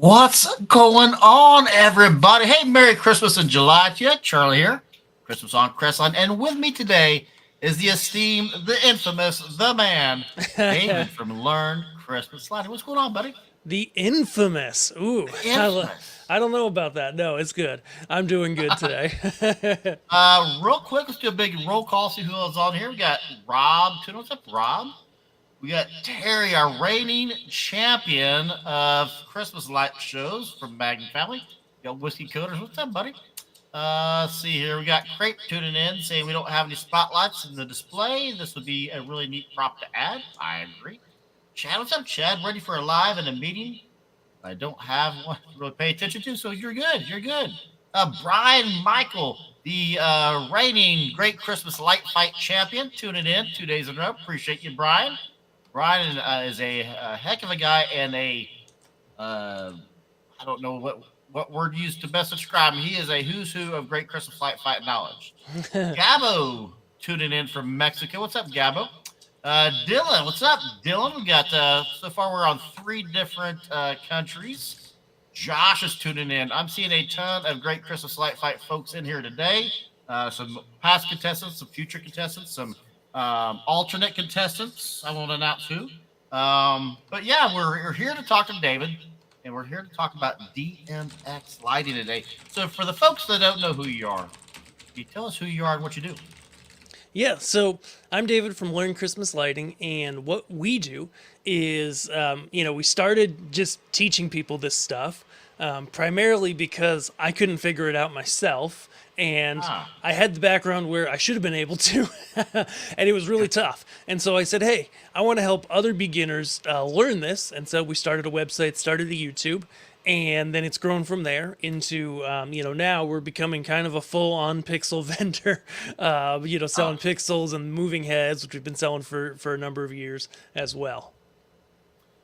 What's going on, everybody? Hey, Merry Christmas in July to you. Charlie here, Christmas on Crestline. And with me today is the esteemed, the infamous, the man, David from Learn Christmas Sliding. What's going on, buddy? The infamous. Ooh, The infamous. I don't know about that. No, it's good. I'm doing good today. Real quick, let's do a big roll call, see who else is on here. We got Rob Tuna. What's up, Rob? We got Terry, our reigning champion of Christmas light shows from Magnum Family. We got Whiskey Coders. What's up, buddy? Let's see here. We got Crepe tuning in saying we don't have any spotlights in the display. This would be a really neat prop to add. I agree. Chad, what's up, Chad? Ready for a live and a meeting? I don't have one to really pay attention to, so you're good. You're good. Brian Michael, the reigning Great Christmas Light Fight champion, tuning in 2 days in a row. Appreciate you, Brian. Brian is a heck of a guy and I don't know what word used to best describe him. He is a who's who of great Christmas light fight knowledge. Gabo tuning in from Mexico. What's up, Gabo? Dylan, what's up, Dylan? We got so far we're on 3 different countries. Josh is tuning in. I'm seeing a ton of great Christmas light fight folks in here today. Some past contestants, some future contestants, some alternate contestants. I won't announce who. But yeah, we're here to talk to David, and we're here to talk about DMX lighting today. So for the folks that don't know who you are, can you tell us who you are and what you do? Yeah, so I'm David from Learn Christmas Lighting, and what we do is, we started just teaching people this stuff, primarily because I couldn't figure it out myself, and Ah, I had the background where I should have been able to, and it was really tough. And so I said, hey, I want to help other beginners learn this, and so we started a website, started a YouTube, and then it's grown from there into now we're becoming kind of a full-on pixel vendor, selling ah. pixels and moving heads, which we've been selling for a number of years as well.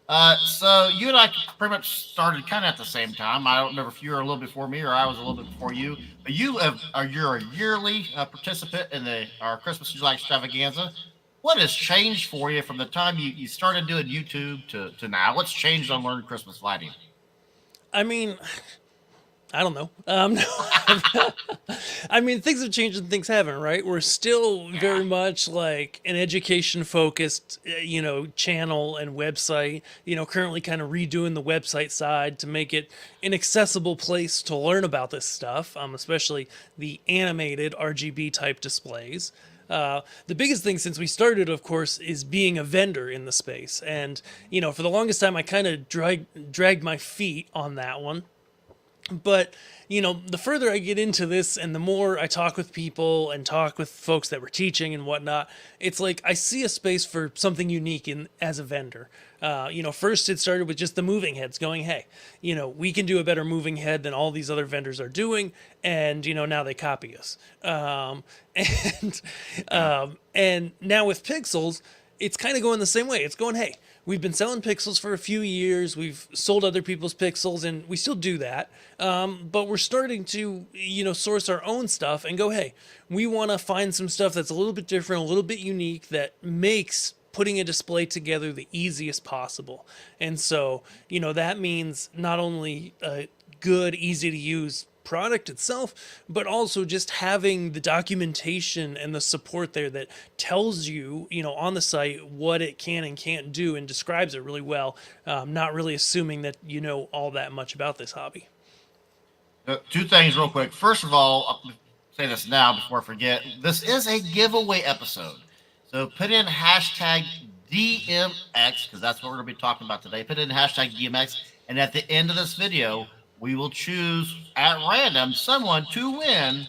So you and I pretty much started kind of at the same time. I don't remember if you were a little before me or I was a little bit before you. But you're a yearly participant in the our Christmas July extravaganza. What has changed for you from the time you started doing YouTube to now? What's changed on Learn Christmas Lighting? I mean, I don't know. I mean, things have changed and things haven't, right? We're still Yeah. very much like an education focused, channel and website, currently kind of redoing the website side to make it an accessible place to learn about this stuff, especially the animated RGB type displays. The biggest thing since we started, of course, is being a vendor in the space. And, for the longest time, I kind of dragged my feet on that one, but the further I get into this and the more I talk with people and talk with folks that were teaching and whatnot, it's like I see a space for something unique in as a vendor. First it started with just the moving heads going, hey, we can do a better moving head than all these other vendors are doing, and now they copy us. And and now with pixels, it's kind of going the same way. It's going, hey, we've been selling pixels for a few years. We've sold other people's pixels, and we still do that. But we're starting to, source our own stuff and go, hey, we want to find some stuff that's a little bit different, a little bit unique that makes putting a display together the easiest possible. And so, that means not only a good, easy to use product itself, but also just having the documentation and the support there that tells you, on the site what it can and can't do and describes it really well, not really assuming that you know all that much about this hobby. 2 things real quick. First of all, I'll say this now before I forget. This is a giveaway episode. So put in hashtag DMX because that's what we're going to be talking about today. Put in hashtag DMX, and at the end of this video, we will choose at random someone to win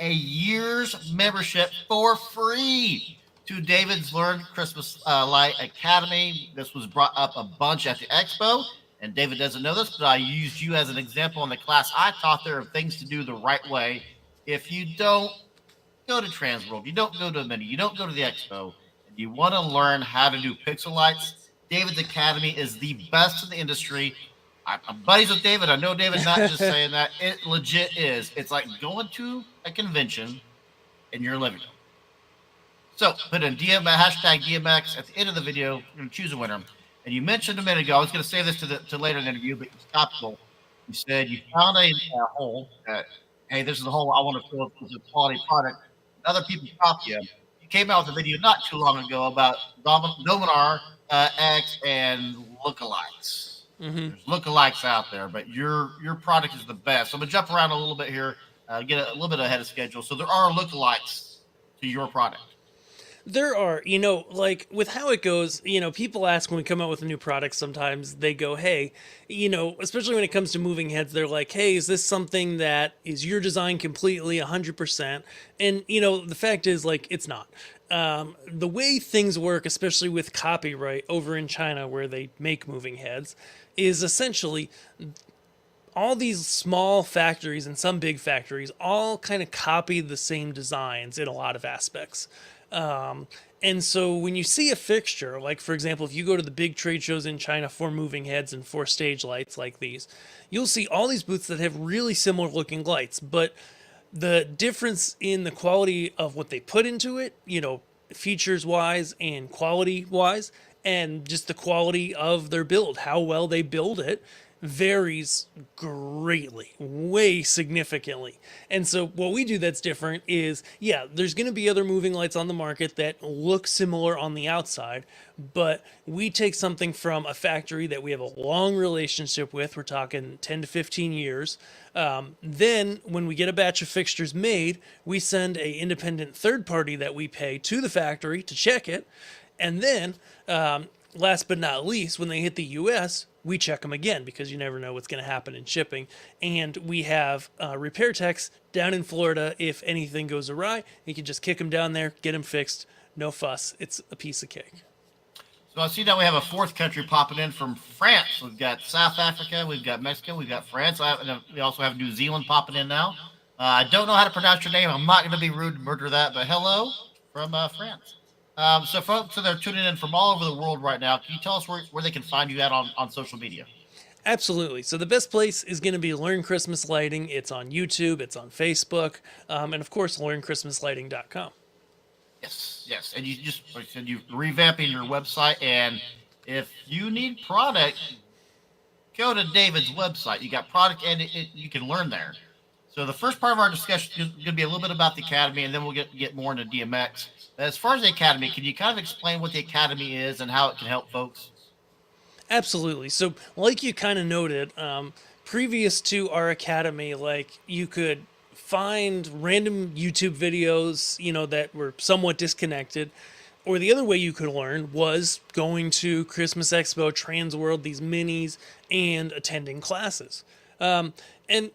a year's membership for free to David's Learn Christmas Light Academy. This was brought up a bunch at the expo, and David doesn't know this, but I used you as an example in the class I taught. There are things to do the right way. If you don't go to Transworld, you don't go to a mini, you don't go to the expo, and you want to learn how to do pixel lights, David's Academy is the best in the industry. I'm buddies with David. I know David not just saying that. It legit is. It's like going to a convention in your living room. So put in DM hashtag DMX at the end of the video. We're going to choose a winner. And you mentioned a minute ago, I was going to say this to later in the interview, but you stopped. You said you found a hole that, hey, this is a hole I want to fill with a quality product. Other people copy you. You came out with a video not too long ago about Dominar X and lookalikes. Hmm. There's lookalikes out there, but your product is the best. So I'm gonna jump around a little bit here, get a little bit ahead of schedule. So there are lookalikes to your product. There are, like with how it goes, people ask when we come out with a new product, sometimes they go, hey, especially when it comes to moving heads, they're like, hey, is this something that is your design completely 100%? And, the fact is, like, it's not. The way things work, especially with copyright over in China where they make moving heads, is essentially all these small factories and some big factories all kind of copy the same designs in a lot of aspects. And so when you see a fixture, like for example, if you go to the big trade shows in China for moving heads and for stage lights like these, you'll see all these booths that have really similar looking lights, but the difference in the quality of what they put into it, features wise and quality wise, and just the quality of their build, how well they build it, varies greatly, way significantly. And so what we do that's different is, yeah, there's going to be other moving lights on the market that look similar on the outside, but we take something from a factory that we have a long relationship with. We're talking 10 to 15 years. Then when we get a batch of fixtures made, we send a independent third party that we pay to the factory to check it. And then, last but not least, when they hit the US, we check them again because you never know what's going to happen in shipping. And we have repair techs down in Florida. If anything goes awry, you can just kick them down there, get them fixed. No fuss. It's a piece of cake. So I see now we have a fourth country popping in from France. We've got South Africa, we've got Mexico, we've got France. We also have New Zealand popping in now. I don't know how to pronounce your name. I'm not going to be rude and murder that, but hello from France. So folks that are tuning in from all over the world right now, can you tell us where they can find you at on social media? Absolutely. So the best place is going to be Learn Christmas Lighting. It's on YouTube, it's on Facebook, and of course, learnchristmaslighting.com. Yes. And you just, like I said, you're revamping your website. And if you need product, go to David's website. You got product and you can learn there. So the first part of our discussion is going to be a little bit about the Academy, and then we'll get more into DMX. As far as the Academy, can you kind of explain what the Academy is and how it can help folks? Absolutely. So, like you kind of noted, previous to our academy, like you could find random YouTube videos, that were somewhat disconnected. Or the other way you could learn was going to Christmas Expo, Trans World, these minis, and attending classes. And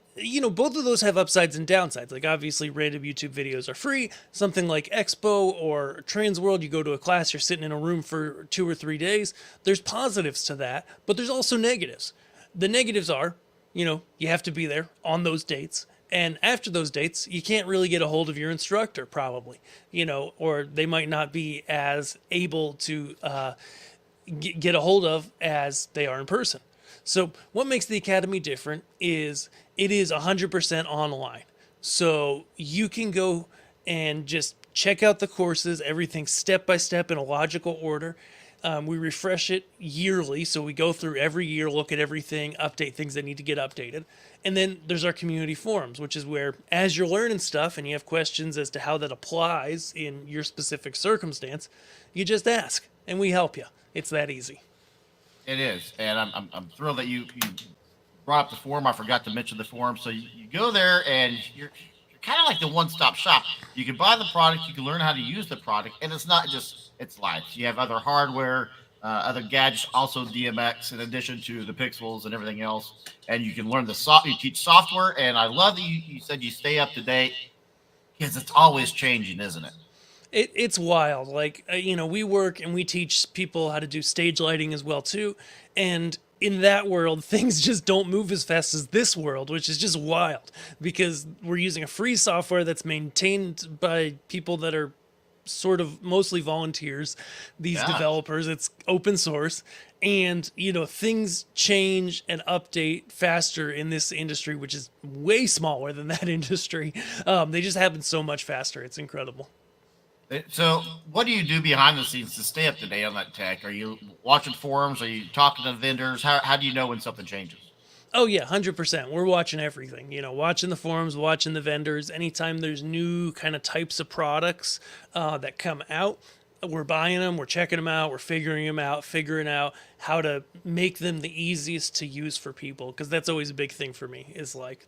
both of those have upsides and downsides. Like obviously random YouTube videos are free. Something like Expo or Trans World, you go to a class, you're sitting in a room for 2 or 3 days. There's positives to that, but there's also negatives. The negatives are, you have to be there on those dates. And after those dates, you can't really get a hold of your instructor probably, or they might not be as able to get a hold of as they are in person. So what makes the Academy different is it is 100% online. So you can go and just check out the courses, everything step by step in a logical order. We refresh it yearly, so we go through every year, look at everything, update things that need to get updated. And then there's our community forums, which is where as you're learning stuff and you have questions as to how that applies in your specific circumstance, you just ask and we help you. It's that easy. It is, and I'm thrilled that you brought up the forum. I forgot to mention the forum. So you go there, and you're kind of like the one-stop shop. You can buy the product, you can learn how to use the product, and it's not just it's lights. You have other hardware, other gadgets, also DMX, in addition to the pixels and everything else. And you can learn you teach software, and I love that you said you stay up to date because it's always changing, isn't it? It's wild. Like, we work and we teach people how to do stage lighting as well too. And in that world, things just don't move as fast as this world, which is just wild because we're using a free software that's maintained by people that are sort of mostly volunteers, these developers. It's open source. And, things change and update faster in this industry, which is way smaller than that industry. They just happen so much faster. It's incredible. So, what do you do behind the scenes to stay up to date on that tech? Are you watching forums? Are you talking to vendors? How do you know when something changes? Oh yeah, 100%. We're watching everything. Watching the forums, watching the vendors. Anytime there's new kind of types of products that come out, we're buying them. We're checking them out. We're figuring them out. Figuring out how to make them the easiest to use for people. Because that's always a big thing for me. Is like,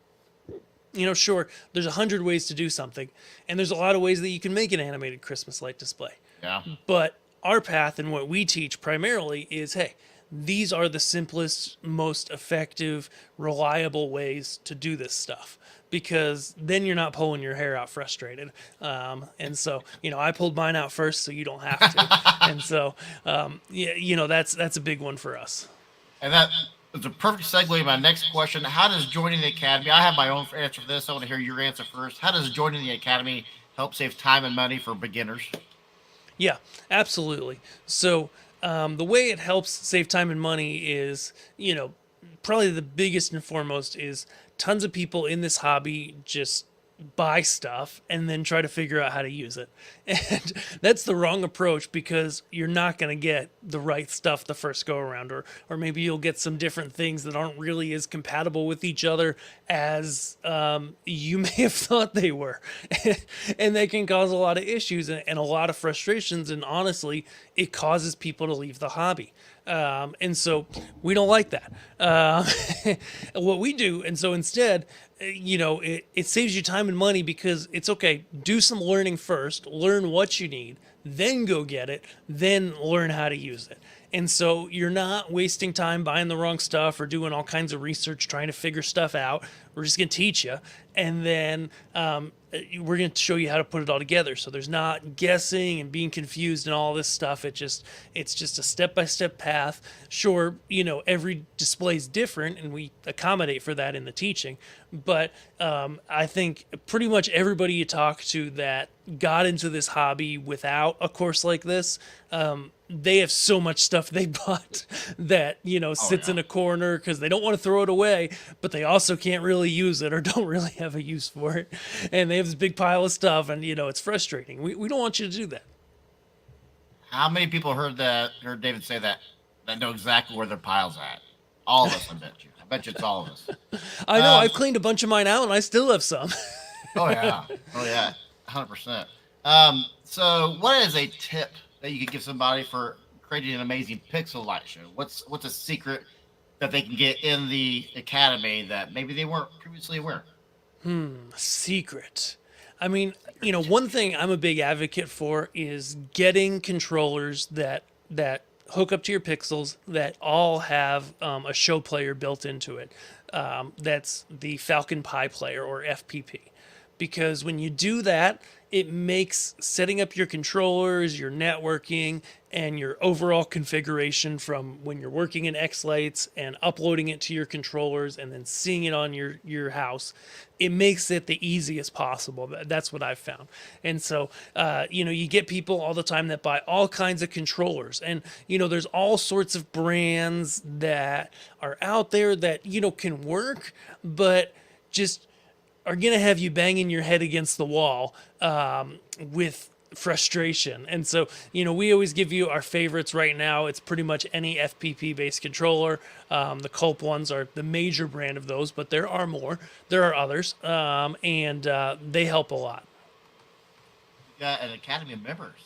sure, there's 100 ways to do something, and there's a lot of ways that you can make an animated Christmas light display. Yeah. But our path and what we teach primarily is, hey, these are the simplest, most effective, reliable ways to do this stuff. Because then you're not pulling your hair out frustrated. And so, I pulled mine out first, so you don't have to. And so, yeah, that's a big one for us. And that is a perfect segue to my next question. How does joining the academy? I have my own answer for this. I want to hear your answer first. How does joining the academy help save time and money for beginners? Yeah, absolutely. So the way it helps save time and money is, probably the biggest and foremost is tons of people in this hobby just buy stuff and then try to figure out how to use it. And that's the wrong approach because you're not going to get the right stuff the first go around, or maybe you'll get some different things that aren't really as compatible with each other as you may have thought they were. And they can cause a lot of issues and a lot of frustrations. And honestly, it causes people to leave the hobby. And so we don't like that. What we do, and so instead, it saves you time and money because it's okay. Do some learning first, learn what you need, then go get it, then learn how to use it. And so you're not wasting time buying the wrong stuff or doing all kinds of research trying to figure stuff out. We're just going to teach you. And then we're going to show you how to put it all together. So there's not guessing and being confused and all this stuff. It's just a step-by-step path. Sure, every display is different and we accommodate for that in the teaching. But I think pretty much everybody you talk to that got into this hobby without a course like this, they have so much stuff they bought that sits in a corner because they don't want to throw it away, but they also can't really use it or don't really have a use for it, and they have this big pile of stuff, and it's frustrating. We don't want you to do that. How many people heard David say that know exactly where their pile's at? All of us, I bet you. I bet you it's all of us. I know. I've cleaned a bunch of mine out, and I still have some. Oh yeah. Oh yeah. 100%. So what is a tip that you could give somebody for creating an amazing pixel light show? What's a secret that they can get in the academy that maybe they weren't previously aware? Secret. I mean, one thing I'm a big advocate for is getting controllers that hook up to your pixels that all have a show player built into it. That's the Falcon Pi player, or FPP. Because when you do that, it makes setting up your controllers, your networking, and your overall configuration from when you're working in X-Lights and uploading it to your controllers and then seeing it on your house, it makes it the easiest possible. That's what I've found. And so, you get people all the time that buy all kinds of controllers. And, there's all sorts of brands that are out there that, can work, but just are going to have you banging your head against the wall with frustration. And so, we always give you our favorites right now. It's pretty much any FPP based controller. The Culp ones are the major brand of those, but there are more. There are others, and they help a lot. You got an academy of members.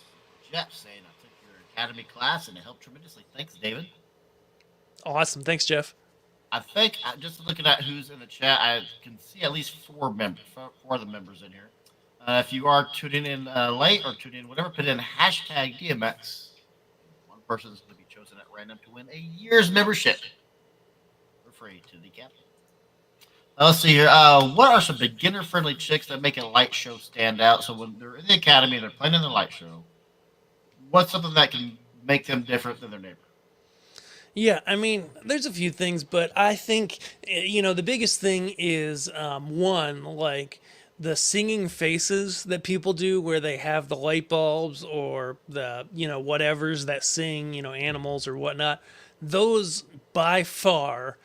Jeff saying I took your academy class and it helped tremendously. Thanks, David. Awesome. Thanks, Jeff. I think just looking at who's in the chat, I can see at least four of the members in here. If you are tuning in late or tuning in whatever, put in hashtag DMX. One person is going to be chosen at random to win a year's membership for free to the academy. Let's see here. What are some beginner-friendly tricks that make a light show stand out? So when they're in the academy and they're playing in the light show, what's something that can make them different than their neighbor? Yeah, I mean, there's a few things, but I think, the biggest thing is one, like the singing faces that people do where they have the light bulbs or the, whatevers that sing, animals or whatnot. Those by far,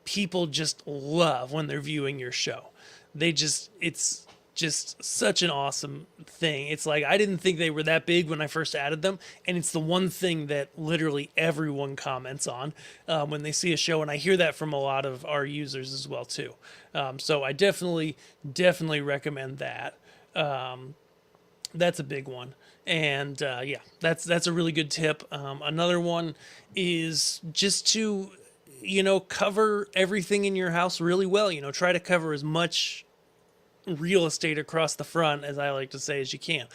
people just love when they're viewing your show. It's just such an awesome thing. It's like I didn't think they were that big when I first added them, and it's the one thing that literally everyone comments on when they see a show, and I hear that from a lot of our users as well too. So I definitely recommend that. That's a big one, and yeah, that's a really good tip. Another one is just to cover everything in your house really well. Try to cover as much real estate across the front, as I like to say, as you can.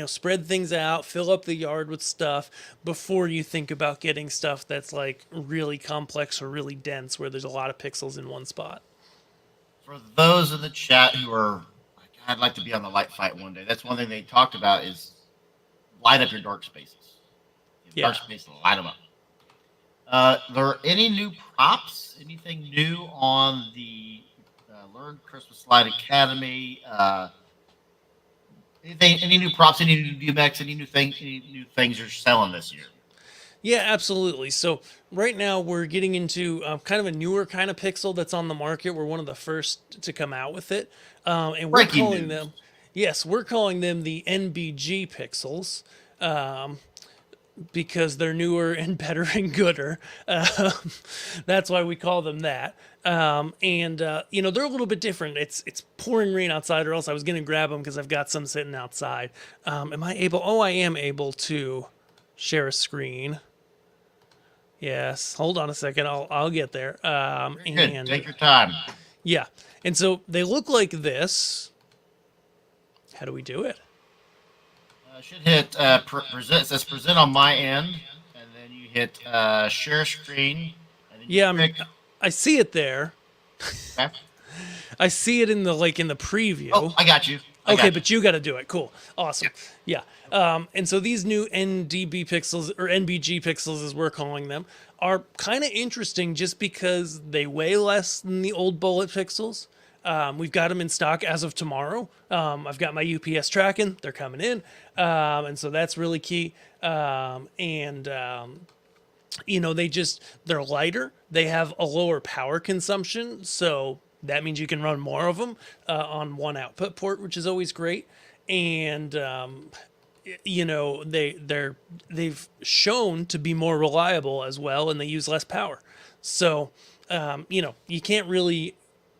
Spread things out, fill up the yard with stuff before you think about getting stuff that's like really complex or really dense where there's a lot of pixels in one spot. For those in the chat who are like, I'd like to be on the light fight one day. That's one thing they talked about is light up your dark spaces. Dark spaces, light them up. There any new props? Anything new on the Learn Christmas Light Academy? Any new props? Any new DMX? Any new things you're selling this year? Yeah, absolutely. So right now we're getting into kind of a newer kind of pixel that's on the market. We're one of the first to come out with it, and we're calling them. Yes, we're calling them the NBG pixels. Because they're newer and better and gooder. That's why we call them that. And they're a little bit different. It's pouring rain outside, or else I was going to grab them because I've got some sitting outside. Am I able? Oh, I am able to share a screen. Yes. Hold on a second. I'll get there. And take your time. Yeah. And so they look like this. How do we do it? Should hit present. It says present on my end, and then you hit share screen. And then I see it there. Okay. I see it in the preview. Oh, I got you. Okay, but you got to do it. Cool, awesome. Yeah. And so these new NDB pixels, or NBG pixels as we're calling them, are kind of interesting just because they weigh less than the old bullet pixels. We've got them in stock as of tomorrow. I've got my UPS tracking. They're coming in. And so that's really key. They're lighter. They have a lower power consumption. So that means you can run more of them on one output port, which is always great. And, they've shown to be more reliable as well, and they use less power. So, you can't really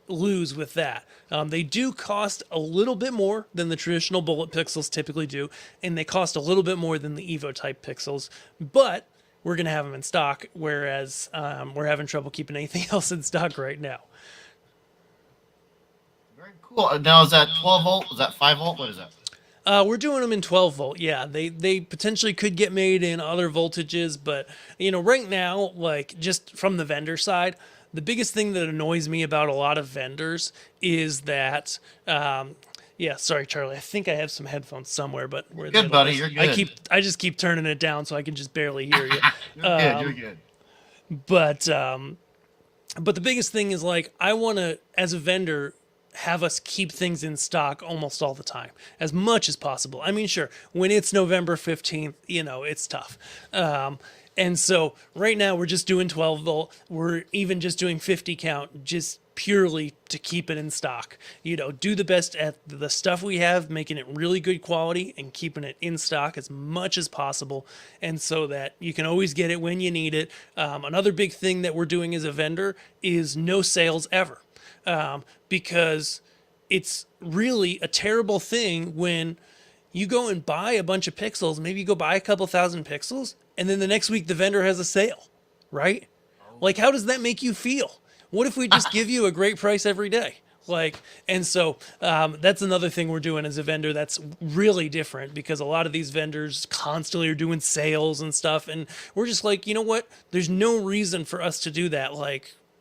lose with that. They do cost a little bit more than the traditional bullet pixels typically do, and they cost a little bit more than the Evo type pixels, but we're going to have them in stock, whereas we're having trouble keeping anything else in stock right now. Very cool. Now, is that 12 volt? Is that 5 volt? What is that? We're doing them in 12 volt. Yeah, they potentially could get made in other voltages, but right now, like just from the vendor side, the biggest thing that annoys me about a lot of vendors is that, sorry, Charlie, I think I have some headphones somewhere, but you're good, buddy. You're good. I just keep turning it down so I can just barely hear you. You're good. But the biggest thing is, like, I want to, as a vendor, have us keep things in stock almost all the time, as much as possible. I mean, sure, when it's November 15th, it's tough. And so right now we're just doing 12 volt. We're even just doing 50 count, just purely to keep it in stock. Do the best at the stuff we have, making it really good quality and keeping it in stock as much as possible. And so that you can always get it when you need it. Another big thing that we're doing as a vendor is no sales ever. Because it's really a terrible thing when you go and buy a bunch of pixels, maybe you go buy a couple thousand pixels, and then the next week the vendor has a sale, right? Like, how does that make you feel? What if we just give you a great price every day? And so that's another thing we're doing as a vendor that's really different, because a lot of these vendors constantly are doing sales and stuff, and we're just like, you know what? There's no reason for us to do that,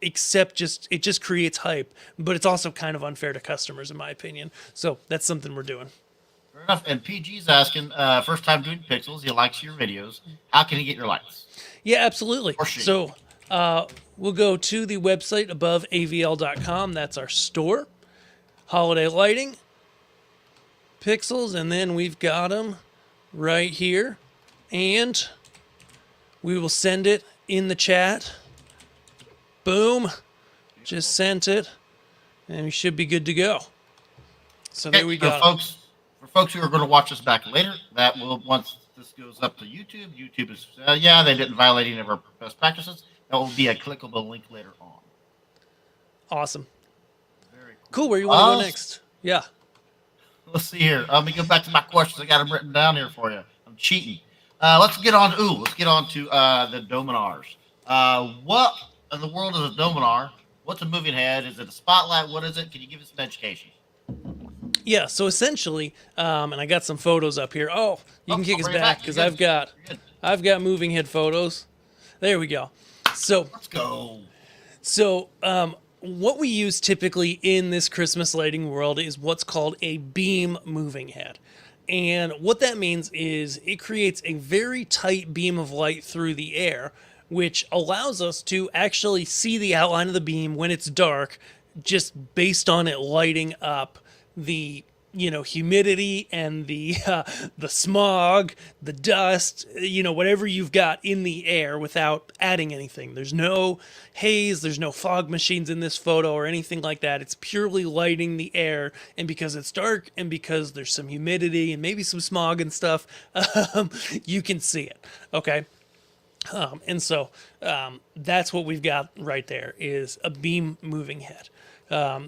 except it just creates hype, but it's also kind of unfair to customers, in my opinion. So that's something we're doing. Fair enough. And PG's asking, first time doing pixels, he likes your videos. How can he get your lights? Yeah, absolutely. So we'll go to the website above avl.com. That's our store. Holiday lighting, pixels, and then we've got them right here. And we will send it in the chat. Boom. Just sent it. And we should be good to go. So Okay, there we so go. folks who are going to watch this back later, that will once this goes up to YouTube, YouTube is yeah, they didn't violate any of our best practices. That will be a clickable link later on. Awesome. Very Cool. cool. Where you want to go next? Yeah. Let's see here. Let me go back to my questions. I got them written down here for you. I'm cheating. Let's get on. Let's get on to the Dominars. What in the world is a Dominar? What's a moving head? Is it a spotlight? What is it? Can you give us an education? Yeah, so essentially, and I got some photos up here. Oh, you can kick us back because I've got moving head photos. There we go. So let's go. So what we use typically in this Christmas lighting world is what's called a beam moving head. And what that means is it creates a very tight beam of light through the air, which allows us to actually see the outline of the beam when it's dark, just based on it lighting up the humidity and the smog, the dust, whatever you've got in the air without adding anything. There's no haze, there's no fog machines in this photo or anything like that. It's purely lighting the air, and because it's dark and because there's some humidity and maybe some smog and stuff, you can see it. Okay. And so that's what we've got right there is a beam moving head.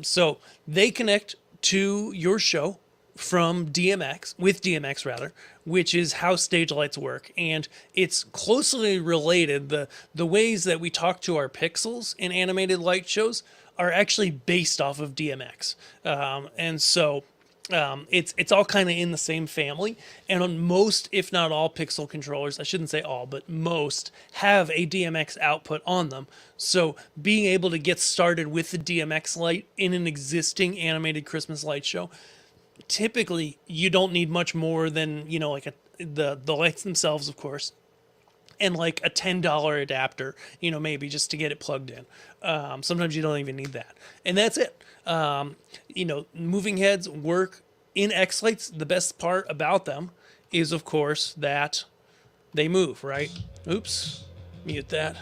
So they connect to your show from DMX, with DMX rather, which is how stage lights work. And it's closely related. The ways that we talk to our pixels in animated light shows are actually based off of DMX. And so it's all kind of in the same family, and on most, if not all, pixel controllers, I shouldn't say all, but most have a DMX output on them. So being able to get started with the DMX light in an existing animated Christmas light show, typically you don't need much more than like the lights themselves, of course, and like a $10 adapter, maybe just to get it plugged in. Sometimes you don't even need that, and that's it. Moving heads work in X lights. The best part about them is, of course, that they move, right? Oops, mute that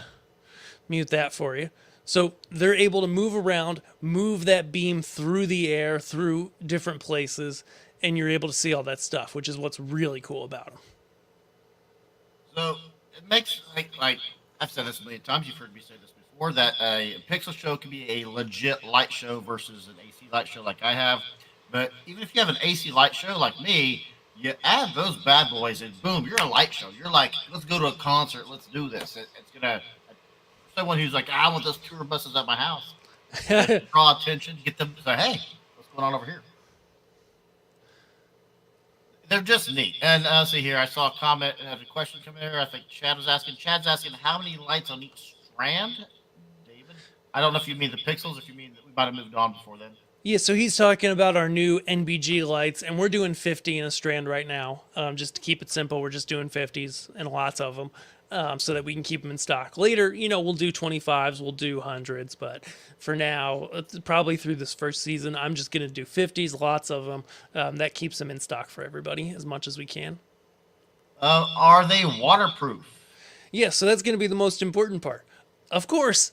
for you. So they're able to move around, move that beam through the air, through different places, and you're able to see all that stuff, which is what's really cool about them. So it makes like I've said this a million times. You've heard me say this before that a pixel show can be a legit light show versus an AC light show like I have. But even if you have an AC light show like me, you add those bad boys, and boom, you're a light show. You're like, let's go to a concert, let's do this. It's gonna. Someone who's like, I want those tour buses at my house. Draw attention, get them to say, hey, what's going on over here? They're just neat. And see here, I saw a comment, a question come in here. I think Chad's asking how many lights on each strand, David? I don't know if you mean the pixels, if you mean that we might have moved on before then. Yeah, so he's talking about our new NBG lights, and we're doing 50 in a strand right now. Just to keep it simple, we're just doing 50s and lots of them. So that we can keep them in stock. Later, we'll do 25s, we'll do 100s, but for now, probably through this first season, I'm just going to do 50s, lots of them. That keeps them in stock for everybody as much as we can. Are they waterproof? Yeah, so that's going to be the most important part. Of course.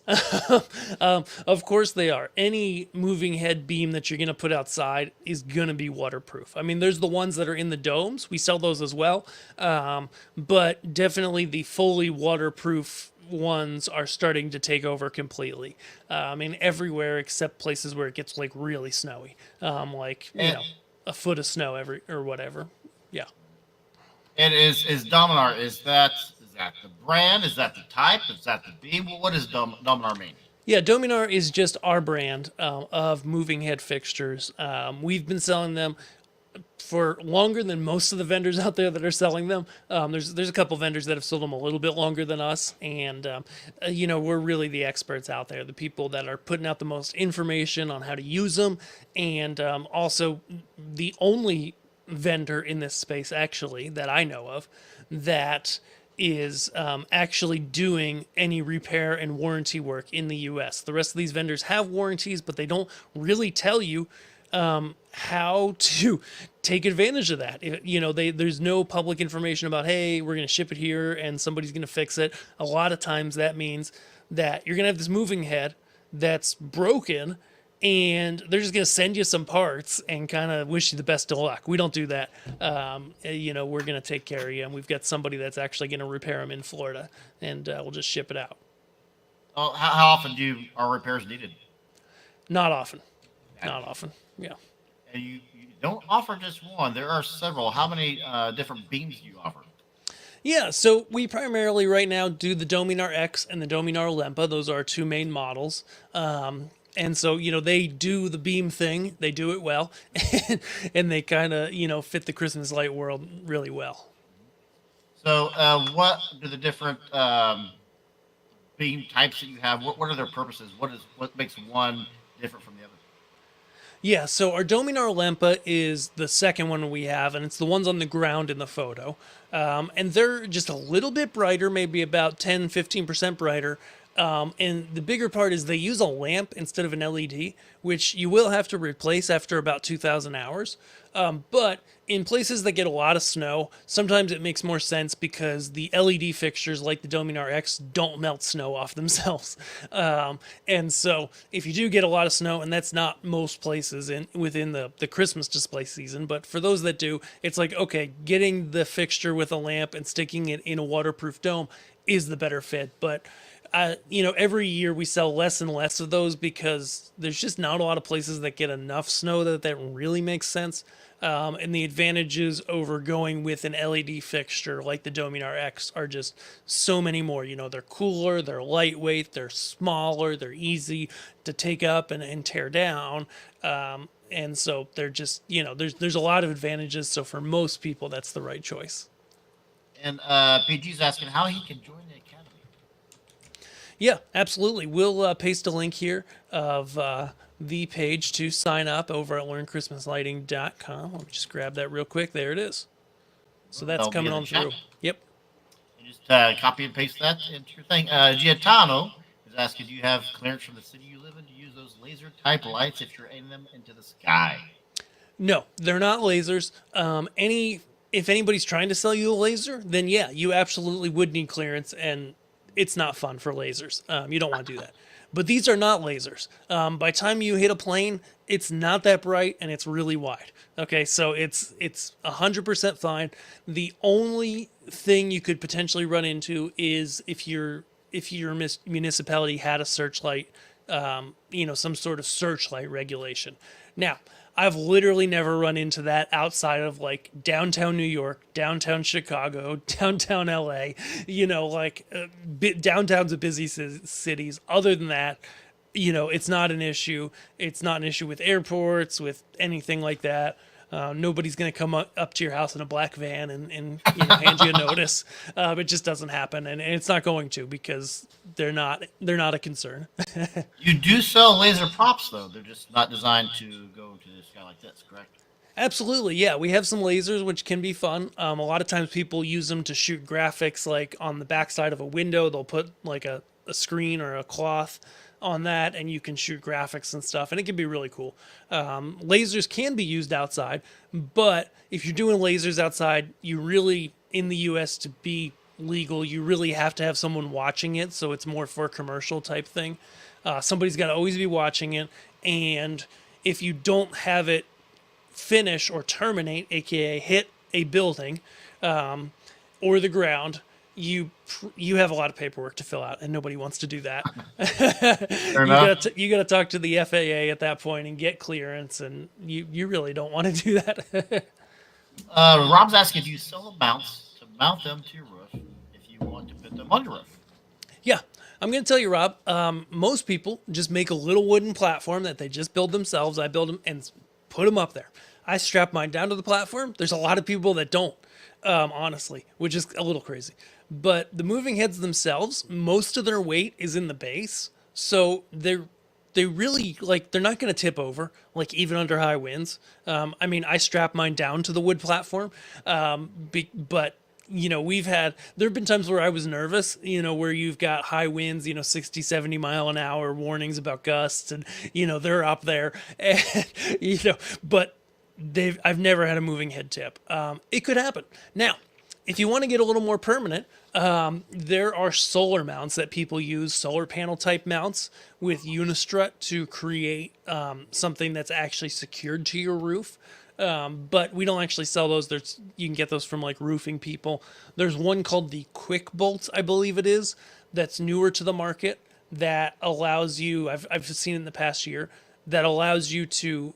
Of course they are. Any moving head beam that you're going to put outside is going to be waterproof. I mean, there's the ones that are in the domes. We sell those as well. But definitely the fully waterproof ones are starting to take over completely. Everywhere except places where it gets like really snowy. A foot of snow or whatever. Yeah. And is Dominar, is that the brand? Is that the type? Is that the beam? What does Dominar mean? Yeah, Dominar is just our brand of moving head fixtures. We've been selling them for longer than most of the vendors out there that are selling them. There's a couple vendors that have sold them a little bit longer than us, and we're really the experts out there, the people that are putting out the most information on how to use them, and also the only vendor in this space actually that I know of that is actually doing any repair and warranty work in the US. The rest of these vendors have warranties, but they don't really tell you how to take advantage of that. There's no public information about, hey, we're going to ship it here and somebody's going to fix it. A lot of times that means that you're going to have this moving head that's broken, and they're just going to send you some parts and kind of wish you the best of luck. We don't do that. We're going to take care of you, and we've got somebody that's actually going to repair them in Florida, and we'll just ship it out. Oh, how often are repairs needed? Not often. Not often. Yeah. And you don't offer just one. There are several. How many different beams do you offer? Yeah, so we primarily right now do the Dominar X and the Dominar Lempa. Those are our two main models. And so, they do the beam thing. They do it well. And they kind of, fit the Christmas light world really well. So, what do the different beam types that you have? What are their purposes? What makes one different from the other? Yeah, so our Dominar Lempa is the second one we have, and it's the ones on the ground in the photo. And they're just a little bit brighter, maybe about 10-15% brighter. And the bigger part is they use a lamp instead of an LED, which you will have to replace after about 2,000 hours. But in places that get a lot of snow, sometimes it makes more sense because the LED fixtures like the Dominar X don't melt snow off themselves. And so if you do get a lot of snow, and that's not most places within the Christmas display season, but for those that do, it's like, okay, getting the fixture with a lamp and sticking it in a waterproof dome is the better fit. But every year we sell less and less of those because there's just not a lot of places that get enough snow that really makes sense. And the advantages over going with an LED fixture like the Dominar X are just so many more. They're cooler, they're lightweight, they're smaller, they're easy to take up and tear down. And so they're just, there's a lot of advantages. So for most people, that's the right choice. And PG's asking how he can join the academy. Yeah, absolutely. We'll paste a link here of the page to sign up over at learnchristmaslighting.com. Let me just grab that real quick. There it is. So that's coming on through. Yep. You just copy and paste that into your thing. Giatano is asking, do you have clearance from the city you live in to use those laser type lights if you're aiming them into the sky? No, they're not lasers. If anybody's trying to sell you a laser, then yeah, you absolutely would need clearance, and it's not fun for lasers. You don't want to do that. But these are not lasers. By the time you hit a plane, it's not that bright and it's really wide. Okay, so it's 100% fine. The only thing you could potentially run into is if your municipality had a searchlight, some sort of searchlight regulation. Now, I've literally never run into that outside of like downtown New York, downtown Chicago, downtown LA, downtowns of busy cities. Other than that, it's not an issue. It's not an issue with airports, with anything like that. Nobody's going to come up to your house in a black van and hand you a notice. It just doesn't happen, and it's not going to because they're not a concern. You do sell laser props, though. They're just not designed to go to the sky like this, correct? Absolutely, yeah. We have some lasers, which can be fun. A lot of times people use them to shoot graphics, like on the backside of a window. They'll put like a screen or a cloth on that, and you can shoot graphics and stuff, and it can be really cool. Lasers can be used outside, but if you're doing lasers outside, you really, in the US, to be legal, you really have to have someone watching it, so it's more for a commercial type thing. Somebody's got to always be watching it, and if you don't have it finish or terminate, aka hit a building or the ground, you have a lot of paperwork to fill out, and nobody wants to do that. You got to talk to the FAA at that point and get clearance, and you really don't want to do that. Rob's asking if you sell the mounts to mount them to your roof if you want to put them on your roof. Yeah, I'm going to tell you, Rob. Most people just make a little wooden platform that they just build themselves. I build them and put them up there. I strap mine down to the platform. There's a lot of people that don't, honestly, which is a little crazy. But the moving heads themselves, most of their weight is in the base, so they really, like, they're not going to tip over, like, even under high winds. I strap mine down to the wood platform, but there have been times where I was nervous, where you've got high winds, 60, 70 mile an hour warnings about gusts, and they're up there, and but I've never had a moving head tip. It could happen. Now, If you want to get a little more permanent, there are solar mounts that people use, solar panel type mounts with Unistrut to create something that's actually secured to your roof. But we don't actually sell those. You can get those from like roofing people. There's one called the Quick Bolt, I believe it is, that's newer to the market that allows you. I've seen it in the past year that allows you to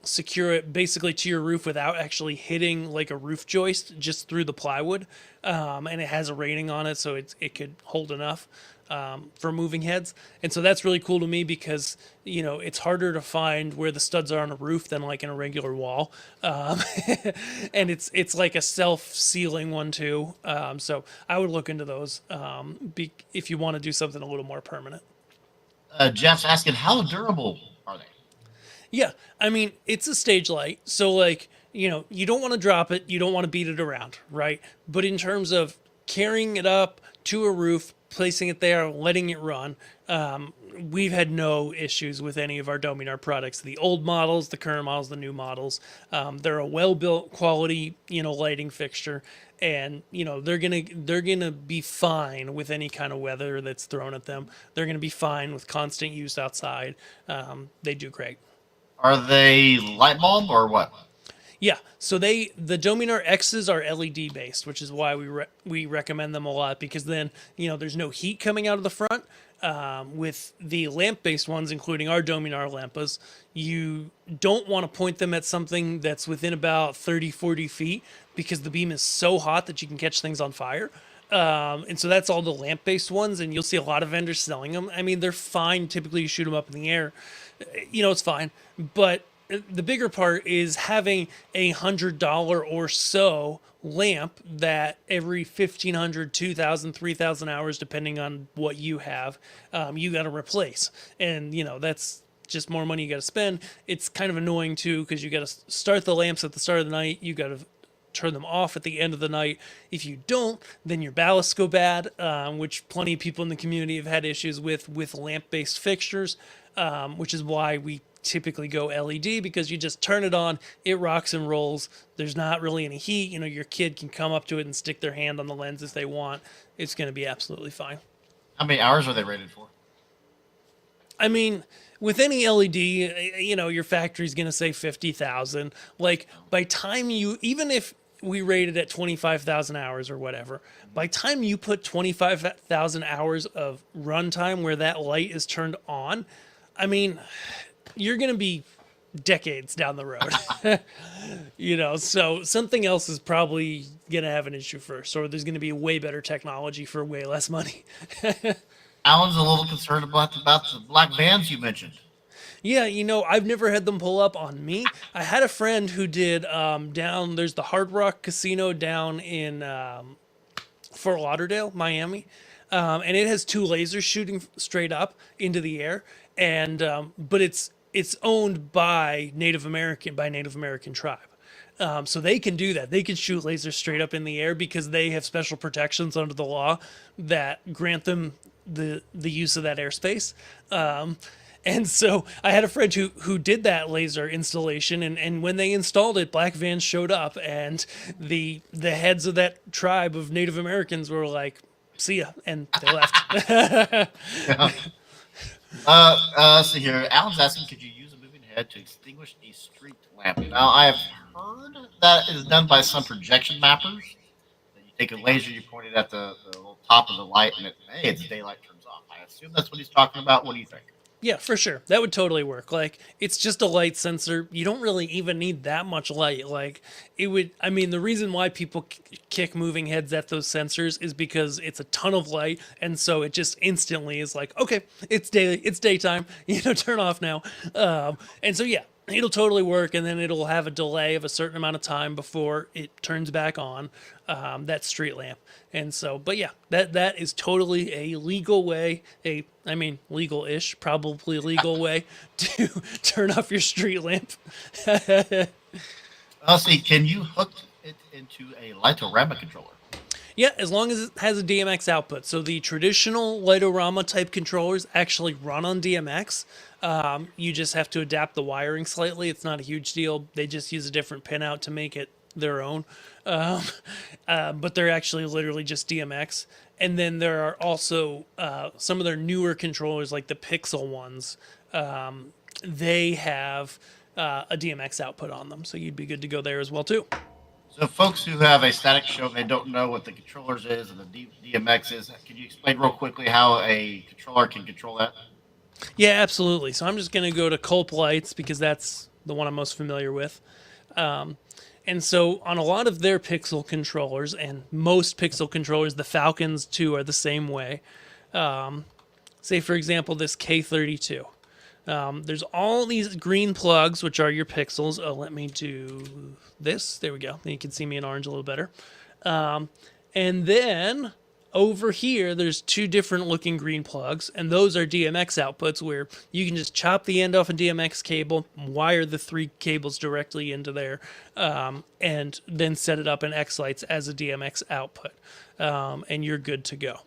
secure it basically to your roof without actually hitting like a roof joist, just through the plywood. And it has a rating on it, so it could hold enough for moving heads. And so that's really cool to me because, it's harder to find where the studs are on a roof than like in a regular wall. And it's like a self-sealing one too. So I would look into those if you want to do something a little more permanent. Jeff's asking, how durable are they? Yeah, I mean, it's a stage light, so like, you don't want to drop it, you don't want to beat it around, right? But in terms of carrying it up to a roof, placing it there, letting it run, we've had no issues with any of our Dominar products. The old models, the current models, the new models, they're a well-built quality, lighting fixture, and they're gonna be fine with any kind of weather that's thrown at them. They're gonna be fine with constant use outside. They do great. Are they light bulb or what? Yeah, so the Dominar X's are LED based, which is why we recommend them a lot because then there's no heat coming out of the front. With the lamp based ones, including our Dominar lampas, you don't want to point them at something that's within about 30-40 feet because the beam is so hot that you can catch things on fire. And so that's all the lamp based ones, and you'll see a lot of vendors selling them. I mean, they're fine. Typically, you shoot them up in the air, it's fine, but the bigger part is having $100 or so lamp that every 1,500, 2,000, 3,000 hours, depending on what you have, you got to replace. And, that's just more money you got to spend. It's kind of annoying too, because you got to start the lamps at the start of the night. You got to turn them off at the end of the night. If you don't, then your ballasts go bad, which plenty of people in the community have had issues with lamp-based fixtures, which is why we typically go LED, because you just turn it on, it rocks and rolls. There's not really any heat. Your kid can come up to it and stick their hand on the lens if they want. It's going to be absolutely fine. How many hours are they rated for? I mean, with any LED, your factory's going to say 50,000. Like, by time even if we rated at 25,000 hours or whatever, by time you put 25,000 hours of runtime where that light is turned on, I mean, you're going to be decades down the road. So something else is probably going to have an issue first, or there's going to be way better technology for way less money. Alan's a little concerned about the black vans you mentioned. Yeah, I've never had them pull up on me. I had a friend who did there's the Hard Rock Casino down in Fort Lauderdale, Miami. And it has two lasers shooting straight up into the air. And but it's owned by Native American tribe. So they can do that. They can shoot lasers straight up in the air because they have special protections under the law that grant them the use of that airspace. And so I had a friend who did that laser installation, and when they installed it, black vans showed up, and the heads of that tribe of Native Americans were like, "See ya," and they left. Yeah. Let's see here. Alan's asking, could you use a moving head to extinguish a street lamp? Now, I have heard that is done by some projection mappers. You take a laser, you point it at the little top of the light, and it's daylight turns off. I assume that's what he's talking about. What do you think? Yeah, for sure. That would totally work. Like, it's just a light sensor. You don't really even need that much light. Like, the reason why people kick moving heads at those sensors is because it's a ton of light. And so it just instantly is like, okay, it's daytime, turn off now. And so, yeah, it'll totally work, and then it'll have a delay of a certain amount of time before it turns back on, that street lamp. And so, but yeah, that is totally a legal way, legal-ish, probably legal way to turn off your street lamp. Let's see, can you hook it into a lightorama controller? Yeah, as long as it has a DMX output. So the traditional Lightorama type controllers actually run on DMX. You just have to adapt the wiring slightly. It's not a huge deal. They just use a different pinout to make it their own, um, but they're actually literally just DMX. And then there are also some of their newer controllers, like the Pixel ones. They have a DMX output on them, so you'd be good to go there as well too. So, folks who have a static show, they don't know what the controllers is and the DMX is. Can you explain real quickly how a controller can control that? Yeah, absolutely. So I'm just going to go to Culp Lights because that's the one I'm most familiar with. And so on a lot of their Pixel controllers and most Pixel controllers, the Falcons too are the same way. Say, for example, this K32. There's all these green plugs, which are your pixels. Oh, let me do this. There we go. Then you can see me in orange a little better. And then over here, there's two different looking green plugs, and those are DMX outputs where you can just chop the end off a DMX cable, wire the three cables directly into there, and then set it up in X lights as a DMX output, and you're good to go.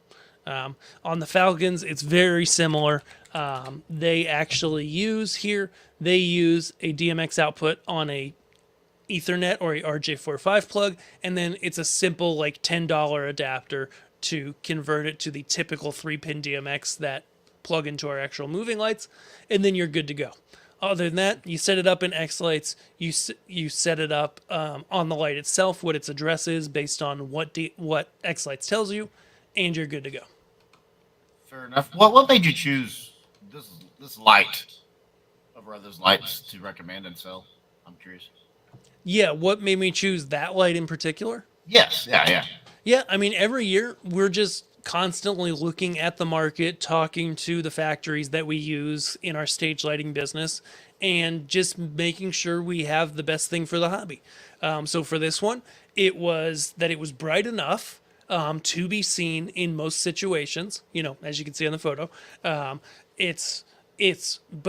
On the Falcons, it's very similar. They actually use they use a DMX output on a Ethernet or a RJ45 plug, and then it's a simple like $10 adapter to convert it to the typical 3-pin DMX that plug into our actual moving lights, and then you're good to go. Other than that, you set it up in X lights. You set it up on the light itself, what its address is based on what X lights tells you, and you're good to go. Fair enough. What made you choose this light over others lights to recommend and sell? I'm curious. Yeah, what made me choose that light in particular? Yes. Yeah. Yeah, I mean, every year we're just constantly looking at the market, talking to the factories that we use in our stage lighting business, and just making sure we have the best thing for the hobby. So for this one, it was that it was bright enough to be seen in most situations. You know, as you can see on the photo, But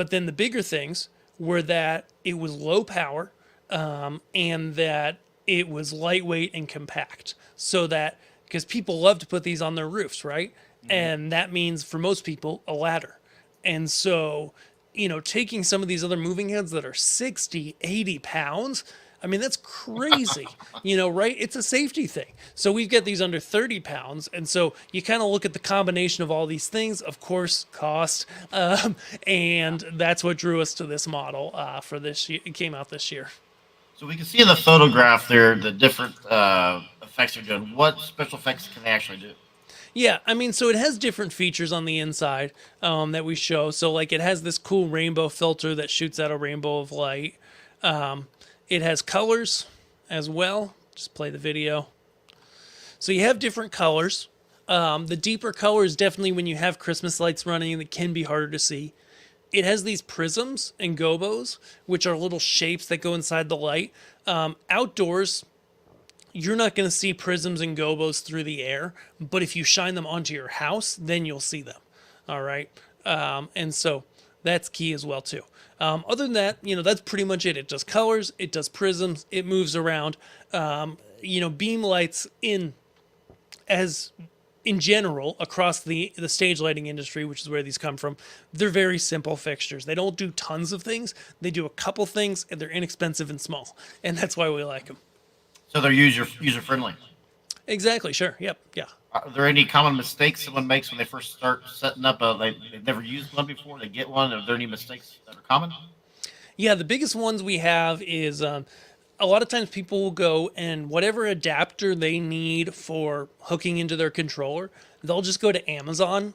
then the bigger things were that it was low power, and that it was lightweight and compact. So that because people love to put these on their roofs, right? Mm-hmm. And that means for most people a ladder. And so, taking some of these other moving heads that are 60, 80 pounds, I mean, that's crazy, right? It's a safety thing. So we've got these under 30 pounds. And so you kind of look at the combination of all these things, of course, cost. And that's what drew us to this model for this year. It came out this year. So we can see in the photograph there the different effects they're doing. What special effects can they actually do? Yeah, I mean, so it has different features on the inside that we show. So, like, it has this cool rainbow filter that shoots out a rainbow of light. It has colors as well. Just play the video. So you have different colors. The deeper color is definitely when you have Christmas lights running, that can be harder to see. It has these prisms and gobos, which are little shapes that go inside the light. Outdoors, you're not going to see prisms and gobos through the air, but if you shine them onto your house, then you'll see them. All right. And so that's key as well, too. Other than that, that's pretty much it. It does colors, it does prisms, it moves around. Beam lights in general across the stage lighting industry, which is where these come from, they're very simple fixtures. They don't do tons of things. They do a couple things, and they're inexpensive and small, and that's why we like them. So they're user friendly. Exactly. Sure. Yep. Yeah. Are there any common mistakes someone makes when they first start setting up? They've never used one before. They get one. Are there any mistakes that are common? Yeah, the biggest ones we have is a lot of times people will go and whatever adapter they need for hooking into their controller, they'll just go to Amazon.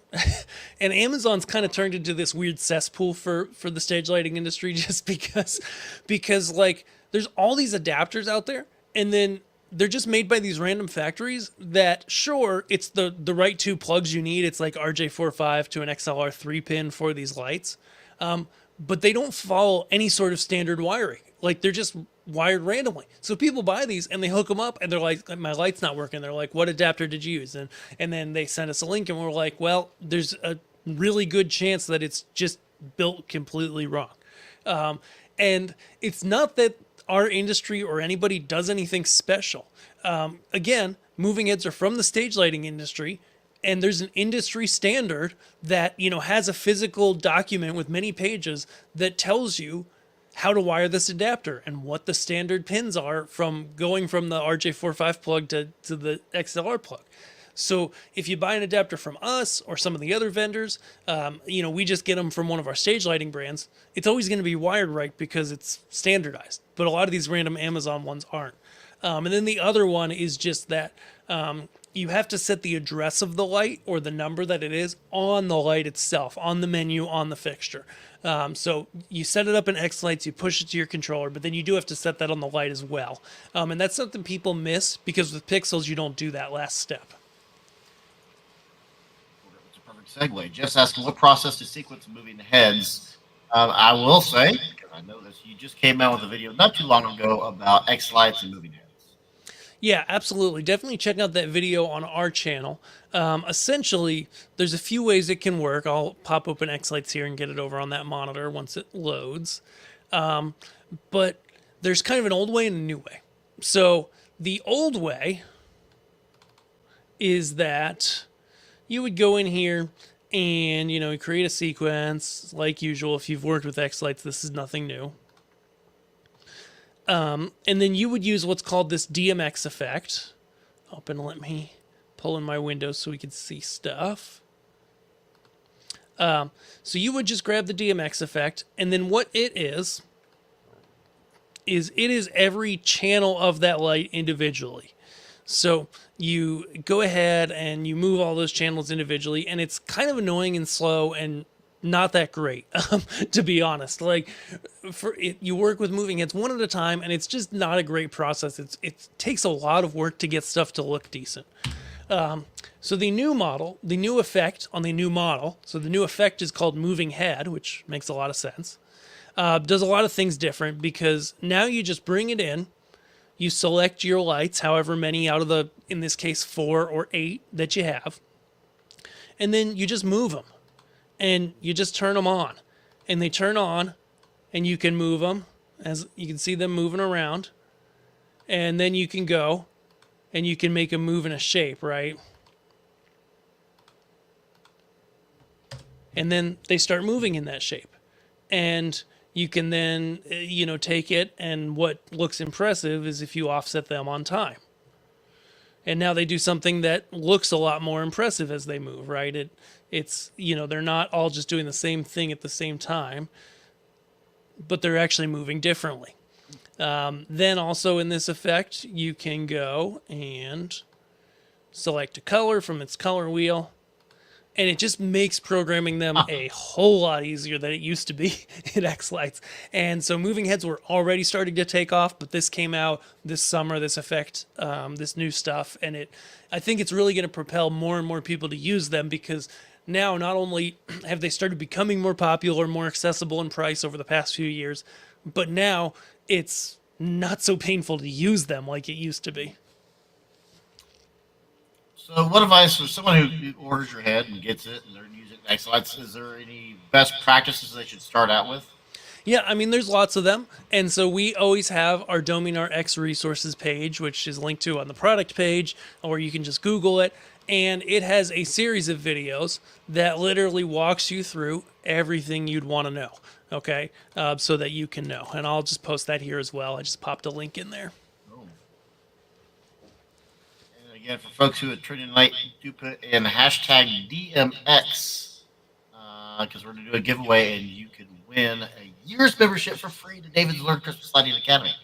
And Amazon's kind of turned into this weird cesspool for the stage lighting industry just because like there's all these adapters out there, and then they're just made by these random factories that, sure, it's the right two plugs you need. It's like RJ45 to an XLR 3-pin for these lights. But they don't follow any sort of standard wiring. Like, they're just wired randomly. So people buy these and they hook them up and they're like, my light's not working. They're like, what adapter did you use? And then they send us a link and we're like, well, there's a really good chance that it's just built completely wrong. And it's not that our industry or anybody does anything special. Again, moving heads are from the stage lighting industry, and there's an industry standard that, has a physical document with many pages that tells you how to wire this adapter and what the standard pins are from going from the RJ45 plug to the XLR plug. So if you buy an adapter from us or some of the other vendors, we just get them from one of our stage lighting brands. It's always going to be wired right because it's standardized. But a lot of these random Amazon ones aren't. And then the other one is just that you have to set the address of the light or the number that it is on the light itself, on the menu, on the fixture. So you set it up in X lights, you push it to your controller, but then you do have to set that on the light as well. And that's something people miss because with Pixels, you don't do that last step. It's a perfect segue. Just asking what process to sequence moving heads. I will say, because I know this, you just came out with a video not too long ago about X lights and moving heads. Yeah, absolutely. Definitely check out that video on our channel. Essentially, there's a few ways it can work. I'll pop open X-Lights here and get it over on that monitor once it loads. But there's kind of an old way and a new way. So the old way is that you would go in here and, create a sequence like usual. If you've worked with X-Lights, this is nothing new. And then you would use what's called this DMX effect. Let me pull in my windows so we can see stuff. So you would just grab the DMX effect, and then what it is every channel of that light individually. So you go ahead and you move all those channels individually, and it's kind of annoying and slow and not that great, to be honest. Like, you work with moving heads one at a time, and it's just not a great process. It takes a lot of work to get stuff to look decent. So the new effect on the new model, so the new effect is called moving head, which makes a lot of sense. Does a lot of things different because now you just bring it in, you select your lights, however many out of the, in this case, 4 or 8 that you have, and then you just move them. And you just turn them on, and they turn on, and you can move them, as you can see them moving around, and then you can go, and you can make them move in a shape, right? And then they start moving in that shape, and you can then, take it, and what looks impressive is if you offset them on time. And now they do something that looks a lot more impressive as they move, right? It's they're not all just doing the same thing at the same time, but they're actually moving differently. Then also in this effect, you can go and select a color from its color wheel, and it just makes programming them a whole lot easier than it used to be in X-Lights. And so moving heads were already starting to take off, but this came out this summer, this effect, this new stuff, and I think it's really going to propel more and more people to use them because now not only have they started becoming more popular, more accessible in price over the past few years, but now it's not so painful to use them like it used to be. So, what advice for someone who orders your head and gets it and they're using X-Lights? Is there any best practices they should start out with? Yeah, I mean, there's lots of them. And so we always have our Dominar X resources page, which is linked to on the product page, or you can just Google it. And it has a series of videos that literally walks you through everything you'd want to know, okay? So that you can know. And I'll just post that here as well. I just popped a link in there. Again, for folks who are tuning in late, do put in hashtag DMX because we're going to do a giveaway and you can win a year's membership for free to David's Learn Christmas Lighting Academy.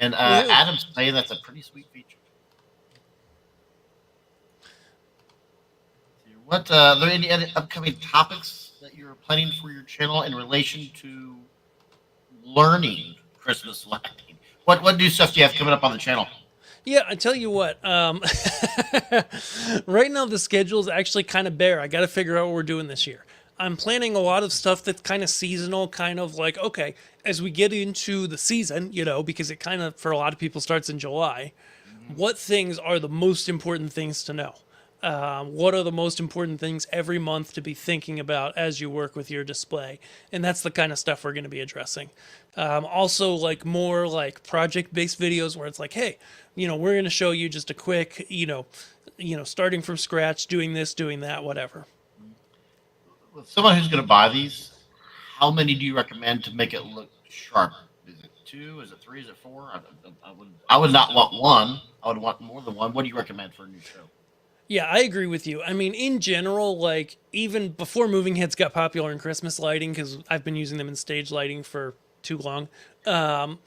And Adam's saying that's a pretty sweet feature. What are there any other upcoming topics that you're planning for your channel in relation to learning Christmas lighting? What new stuff do you have coming up on the channel? Yeah, I tell you what, right now the schedule is actually kind of bare. I got to figure out what we're doing this year. I'm planning a lot of stuff that's kind of seasonal, kind of like, okay, as we get into the season, because it kind of, for a lot of people, starts in July, what things are the most important things to know? What are the most important things every month to be thinking about as you work with your display? And that's the kind of stuff we're going to be addressing. Also, like more like project-based videos where it's like, hey, we're going to show you just a quick, starting from scratch, doing this, doing that, whatever. With someone who's going to buy these, how many do you recommend to make it look sharp. Is it 2? Is it 3? Is it 4? I would not want one. I would want more than one. What do you recommend for a new show? Yeah, I agree with you. I mean, in general, like even before moving heads got popular in Christmas lighting, because I've been using them in stage lighting for too long. Um,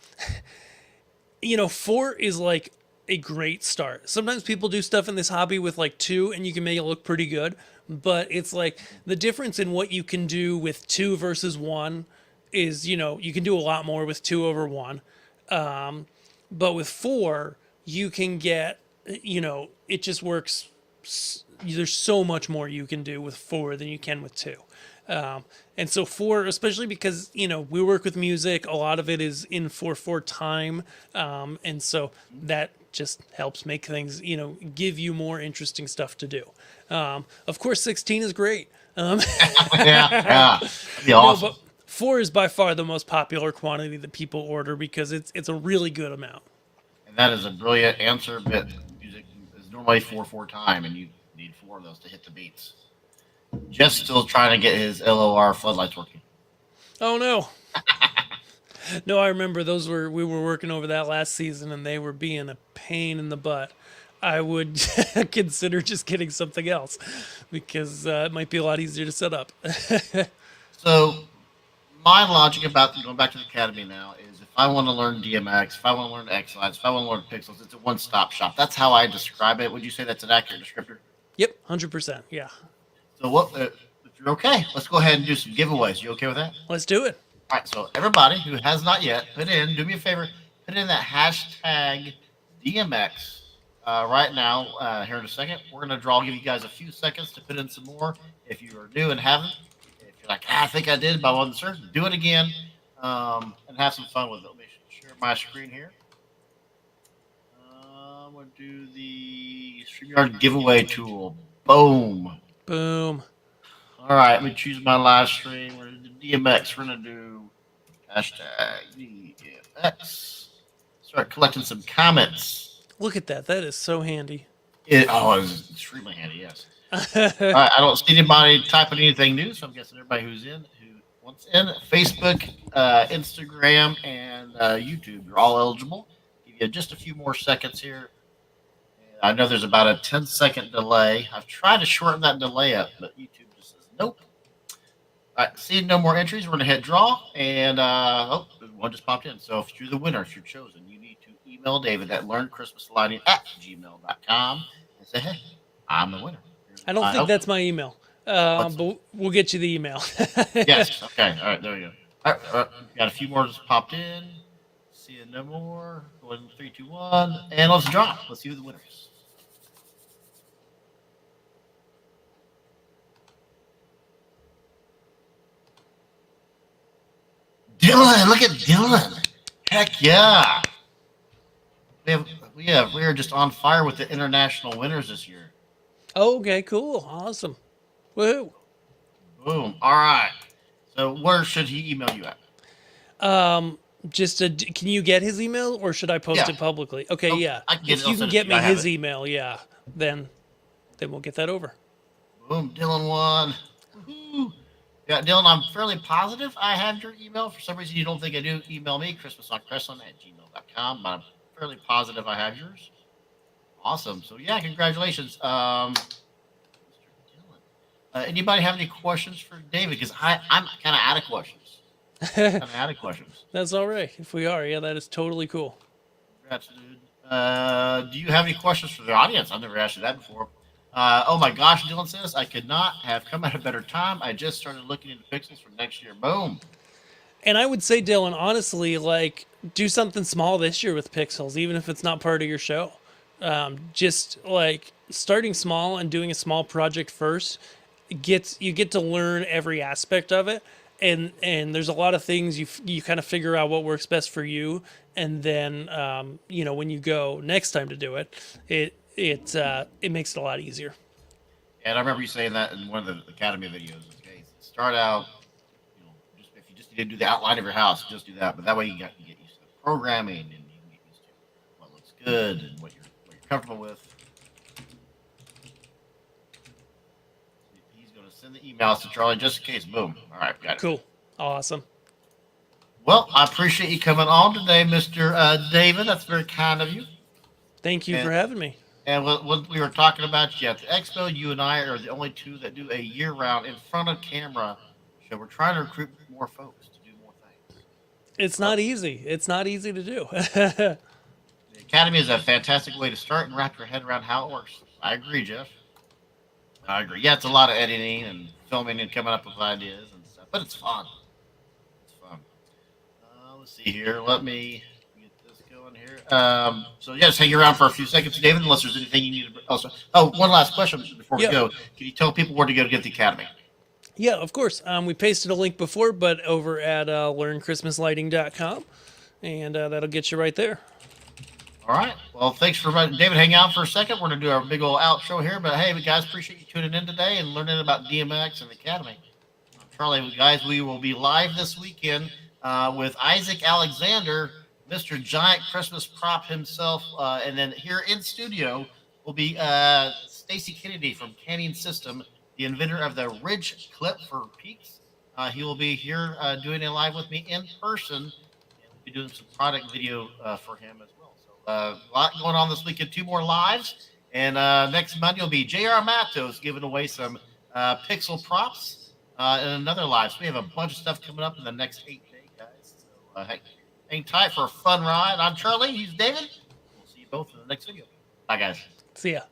4 is like a great start. Sometimes people do stuff in this hobby with like 2, and you can make it look pretty good. But it's like the difference in what you can do with 2 versus 1 is, you can do a lot more with 2 over 1. But with 4, you can get, it just works. There's so much more you can do with 4 than you can with 2. And so 4, especially because, we work with music, a lot of it is in 4/4 time. And so that just helps make things, give you more interesting stuff to do. Of course, 16 is great. Yeah, that'd be No, awesome. but 4 is by far the most popular quantity that people order because it's a really good amount. And that is a brilliant answer. But music is normally 4/4 time, and you need 4 of those to hit the beats. Just still trying to get his LOR floodlights working. Oh no. No, I remember we were working over that last season and they were being a pain in the butt. I would consider just getting something else because it might be a lot easier to set up. So my logic about going back to the academy now is if I want to learn DMX, if I want to learn X lines, if I want to learn pixels, it's a one-stop shop. That's how I describe it. Would you say that's an accurate descriptor? Yep, 100%. Yeah. So what? If you're okay, let's go ahead and do some giveaways. You okay with that? Let's do it. All right. So everybody who has not yet, do me a favor, put in that hashtag DMX right now. Here in a second, we're gonna draw. I'll give you guys a few seconds to put in some more. If you are new and haven't, if you're like, I think I did, but I wasn't certain, do it again and have some fun with it. Let me share my screen here. I'm gonna do the StreamYard giveaway tool. Boom. Boom. All right, let me choose my live stream. We're gonna do DMX. We're gonna do hashtag DMX. Start collecting some comments. Look at that. That is so handy. It's extremely handy. Yes. All right, I don't see anybody typing anything new, so I'm guessing everybody who wants in, Facebook, Instagram, and YouTube, you're all eligible. Give you just a few more seconds here. I know there's about a 10-second delay. I've tried to shorten that delay up, but YouTube just says nope. All right, seeing no more entries, we're going to hit draw. And, one just popped in. So if you're the winner, if you're chosen, you need to email David at learnchristmaslighting@gmail.com and say, hey, I'm the winner. I don't think that's my email, but we'll get you the email. Yes. Okay. All right. There we go. All right. Got a few more just popped in. Seeing no more. Going 3, 2, 1. And let's draw. Let's see who the winner is. Dylan, look at Dylan. Heck yeah. We are just on fire with the international winners this year. Okay, cool. Awesome. Woohoo. Boom. All right. So where should he email you at? Can you get his email or should I post it publicly? Okay, Oh, yeah. I can get If it. you can get me his email, yeah, then we'll get that over. Boom. Dylan won. Woohoo. Yeah, Dylan, I'm fairly positive I have your email. For some reason, you don't think I do. Email me, christmasoncristline@gmail.com. But I'm fairly positive I have yours. Awesome. So, yeah, congratulations. Mr. Dylan. Anybody have any questions for David? Because I'm kind of out of questions. That's all right. If we are, yeah, that is totally cool. Congrats, dude. Do you have any questions for the audience? I've never asked you that before. Oh my gosh, Dylan says, I could not have come at a better time. I just started looking into pixels for next year. Boom. And I would say, Dylan, honestly, like, do something small this year with pixels, even if it's not part of your show. Just like starting small and doing a small project first you get to learn every aspect of it. And there's a lot of things you kind of figure out what works best for you. And then, when you go next time to do it, it makes it a lot easier. And I remember you saying that in one of the Academy videos. Okay, start out, just if you just need to do the outline of your house, just do that. But that way you get used to programming and you can get used to what looks good and what you're comfortable with. He's going to send the emails to Charlie just in case. Boom. All right, got it. Cool. Awesome. Well, I appreciate you coming on today, Mr. David. That's very kind of you. Thank you And for having me. and what we were talking about you at the expo, you and I are the only two that do a year-round in front of camera show. We're trying to recruit more folks to do more things. It's So not easy. It's not easy to do. the academy is a fantastic way to start and wrap your head around how it works. I agree, Jeff. I agree. Yeah, it's a lot of editing and filming and coming up with ideas and stuff, but it's fun. It's fun. Let's see here. Let me get this going here. So yeah, just hang around for a few seconds, David, unless there's anything you need to also. Oh, one last question before we Yeah. go. Can you tell people where to go to get the academy? Yeah, of course. We pasted a link before, but over at learnchristmaslighting.com, and that'll get you right there. All right. Well, thanks for letting David hang out for a second. We're going to do our big old outro here. But hey, guys, appreciate you tuning in today and learning about DMX and the Academy. Charlie, guys, we will be live this weekend with Isaac Alexander, Mr. Giant Christmas Prop himself. And then here in studio will be Stacy Kennedy from Canning System, the inventor of the Ridge Clip for Peaks. He will be here doing a live with me in person. And we'll be doing some product video for him as well. A lot going on this weekend, 2 more lives. And next Monday will be JR Matos giving away some pixel props and another live. So we have a bunch of stuff coming up in the next 8 days, guys. So hang tight for a fun ride. I'm Charlie. He's David. We'll see you both in the next video. Bye, guys. See ya.